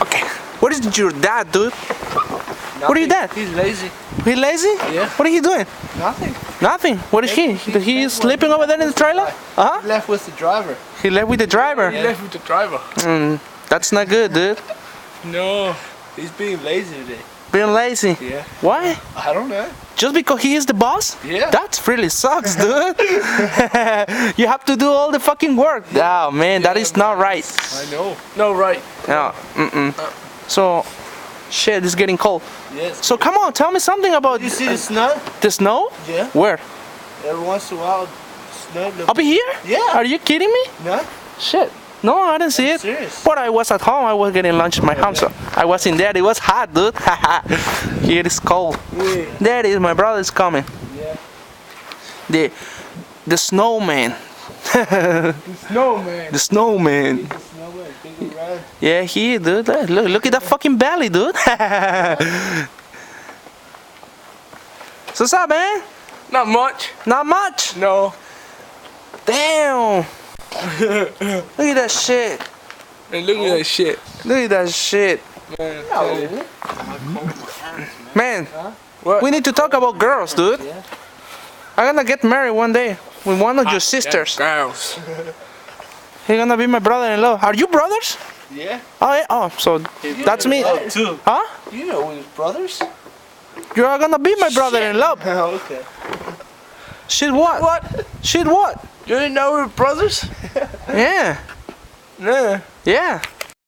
Okay. What is your dad, dude? Nothing. What are you dad? He's lazy. He lazy? Yeah. What are you doing? Nothing. Nothing. What is he? He is sleeping over there in the trailer? Uh-huh. He left with the driver. He left with the driver. He left with the driver. That's not good, dude. No. He's being lazy today. Being lazy. Yeah. Why? I don't know. Just because he is the boss? Yeah. That really sucks, dude. You have to do all the fucking work. Oh man, that is not right. I know. No, right. No. So, shit, it's getting cold. Yes. So come on, tell me something about You see the snow? the snow? Yeah. Where? Every once in a while, snow. Up here? Yeah. Are you kidding me? No? Shit. No, I didn't see it. serious. But I was at home. I was getting lunch at my house. So I was in there. It was hot, dude. Here it's cold. Yeah. There it is. My brother's coming. Yeah. The snowman. The snowman. The snowman. The snowman. Big and red. Yeah, he, dude. Look at that fucking belly, dude. So what's up, man? Not much. Not much. No. Damn. Look at that shit. And look at that shit. Look at that shit. Man. Man, What? we need to talk about girls, dude. Yeah. I'm gonna get married one day with one of your sisters. Girls. He's gonna be my brother-in-law. Are you brothers? Yeah. Oh, yeah. Oh, so that's me. Too. Huh? You know his brothers? You're gonna be my brother-in-law. Oh, okay. Shit, what? What? Shit, what? You didn't know we were brothers? Yeah. No. Yeah.